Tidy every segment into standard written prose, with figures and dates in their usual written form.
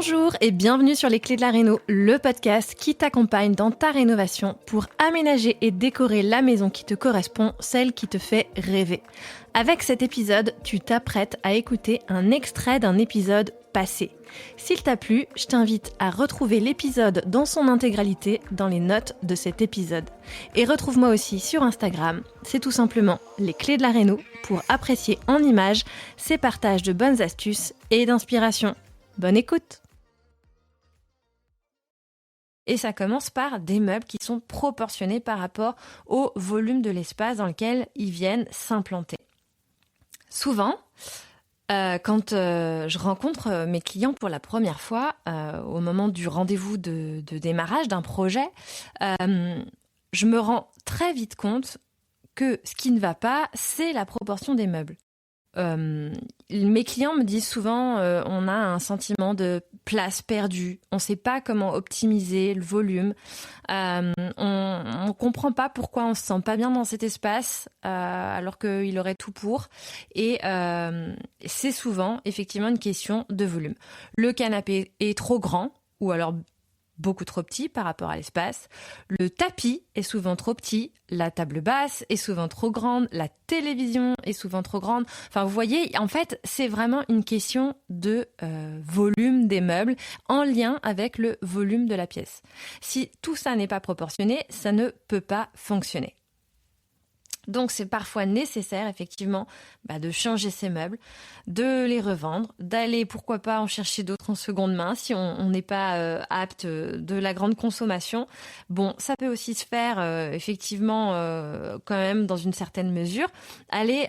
Bonjour et bienvenue sur Les Clés de la Réno, le podcast qui t'accompagne dans ta rénovation pour aménager et décorer la maison qui te correspond, celle qui te fait rêver. Avec cet épisode, tu t'apprêtes à écouter un extrait d'un épisode passé. S'il t'a plu, je t'invite à retrouver l'épisode dans son intégralité dans les notes de cet épisode. Et retrouve-moi aussi sur Instagram, c'est tout simplement Les Clés de la Réno pour apprécier en images ces partages de bonnes astuces et d'inspiration. Bonne écoute! Et ça commence par des meubles qui sont proportionnés par rapport au volume de l'espace dans lequel ils viennent s'implanter. Souvent, quand je rencontre mes clients pour la première fois, au moment du rendez-vous de démarrage d'un projet, je me rends très vite compte que ce qui ne va pas, c'est la proportion des meubles. Mes clients me disent souvent on a un sentiment de place perdue, on ne sait pas comment optimiser le volume, on ne comprend pas pourquoi on se sent pas bien dans cet espace alors qu'il aurait tout pour, et c'est souvent effectivement une question de volume. Le canapé est trop grand ou alors beaucoup trop petit par rapport à l'espace. Le tapis est souvent trop petit, la table basse est souvent trop grande, la télévision est souvent trop grande. Enfin, vous voyez, en fait, c'est vraiment une question de volume des meubles en lien avec le volume de la pièce. Si tout ça n'est pas proportionné, ça ne peut pas fonctionner. Donc c'est parfois nécessaire effectivement de changer ces meubles, de les revendre, d'aller pourquoi pas en chercher d'autres en seconde main si on n'est pas apte de la grande consommation. Bon, ça peut aussi se faire effectivement quand même dans une certaine mesure, aller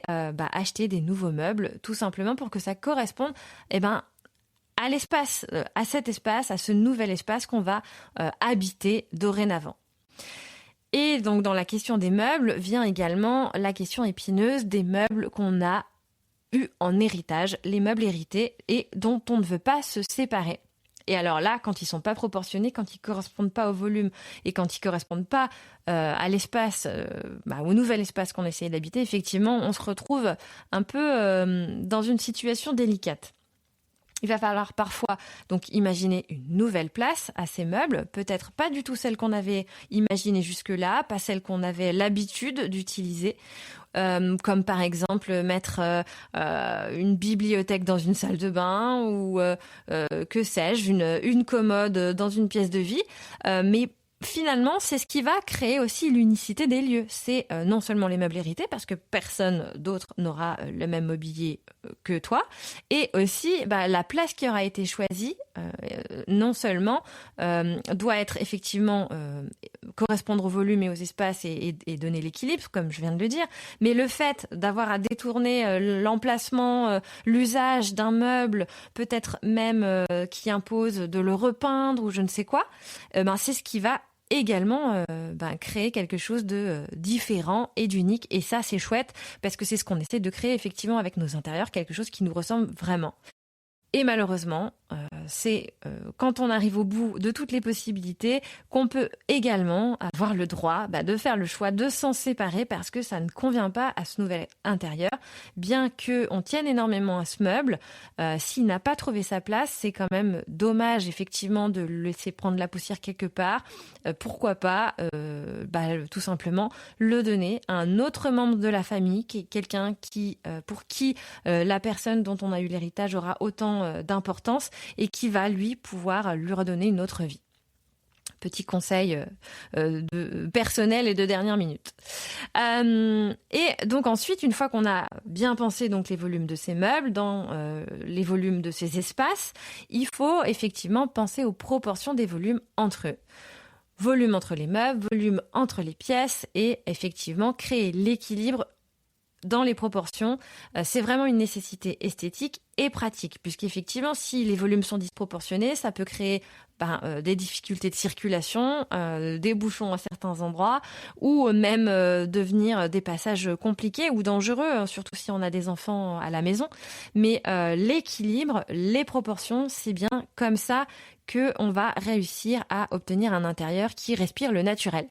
acheter des nouveaux meubles tout simplement pour que ça corresponde à l'espace, à cet espace, à ce nouvel espace qu'on va habiter dorénavant. Et donc, dans la question des meubles, vient également la question épineuse des meubles qu'on a eus en héritage, les meubles hérités et dont on ne veut pas se séparer. Et alors là, quand ils sont pas proportionnés, quand ils correspondent pas au volume et quand ils correspondent pas à l'espace, au nouvel espace qu'on essaye d'habiter, effectivement, on se retrouve un peu dans une situation délicate. Il va falloir parfois donc imaginer une nouvelle place à ces meubles, peut-être pas du tout celle qu'on avait imaginée jusque-là, pas celle qu'on avait l'habitude d'utiliser, comme par exemple mettre une bibliothèque dans une salle de bain ou que sais-je, une commode dans une pièce de vie, mais finalement, c'est ce qui va créer aussi l'unicité des lieux. C'est non seulement les meubles hérités, parce que personne d'autre n'aura le même mobilier que toi, et aussi la place qui aura été choisie, non seulement doit être effectivement correspondre au volume et aux espaces et donner l'équilibre, comme je viens de le dire, mais le fait d'avoir à détourner l'emplacement, l'usage d'un meuble, peut-être même qui impose de le repeindre ou je ne sais quoi, c'est ce qui va également créer quelque chose de différent et d'unique. Et ça, c'est chouette parce que c'est ce qu'on essaie de créer effectivement avec nos intérieurs, quelque chose qui nous ressemble vraiment. Et malheureusement, c'est quand on arrive au bout de toutes les possibilités qu'on peut également avoir le droit de faire le choix de s'en séparer parce que ça ne convient pas à ce nouvel intérieur. Bien qu'on tienne énormément à ce meuble, s'il n'a pas trouvé sa place, c'est quand même dommage effectivement de le laisser prendre la poussière quelque part. Pourquoi pas tout simplement le donner à un autre membre de la famille, qui est quelqu'un pour qui la personne dont on a eu l'héritage aura autant d'importance et qui va lui pouvoir lui redonner une autre vie. Petit conseil personnel et de dernière minute. Et donc ensuite, une fois qu'on a bien pensé donc les volumes de ces meubles, dans les volumes de ces espaces, il faut effectivement penser aux proportions des volumes entre eux. Volume entre les meubles, volume entre les pièces et effectivement créer l'équilibre dans les proportions. C'est vraiment une nécessité esthétique et pratique, puisqu'effectivement, si les volumes sont disproportionnés, ça peut créer des difficultés de circulation, des bouchons à certains endroits, ou même devenir des passages compliqués ou dangereux, surtout si on a des enfants à la maison. Mais l'équilibre, les proportions, c'est bien comme ça qu'on va réussir à obtenir un intérieur qui respire le naturel.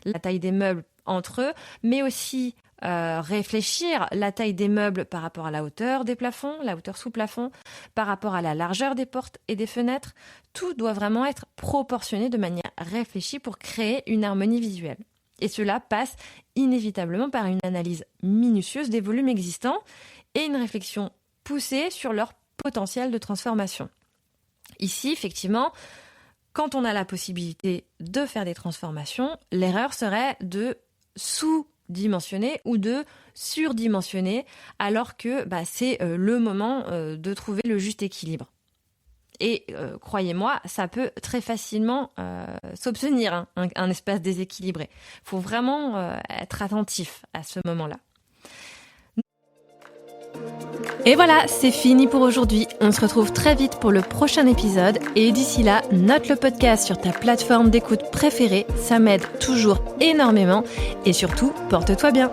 La taille des meubles entre eux, mais aussi réfléchir la taille des meubles par rapport à la hauteur des plafonds, la hauteur sous plafond, par rapport à la largeur des portes et des fenêtres. Tout doit vraiment être proportionné de manière réfléchie pour créer une harmonie visuelle. Et cela passe inévitablement par une analyse minutieuse des volumes existants et une réflexion poussée sur leur potentiel de transformation. Ici, effectivement, quand on a la possibilité de faire des transformations, l'erreur serait de sous-dimensionner ou de surdimensionner alors que c'est le moment de trouver le juste équilibre. Et croyez-moi, ça peut très facilement s'obtenir, un espace déséquilibré. Il faut vraiment être attentif à ce moment-là. Et voilà, c'est fini pour aujourd'hui. On se retrouve très vite pour le prochain épisode. Et d'ici là, note le podcast sur ta plateforme d'écoute préférée. Ça m'aide toujours énormément. Et surtout, porte-toi bien.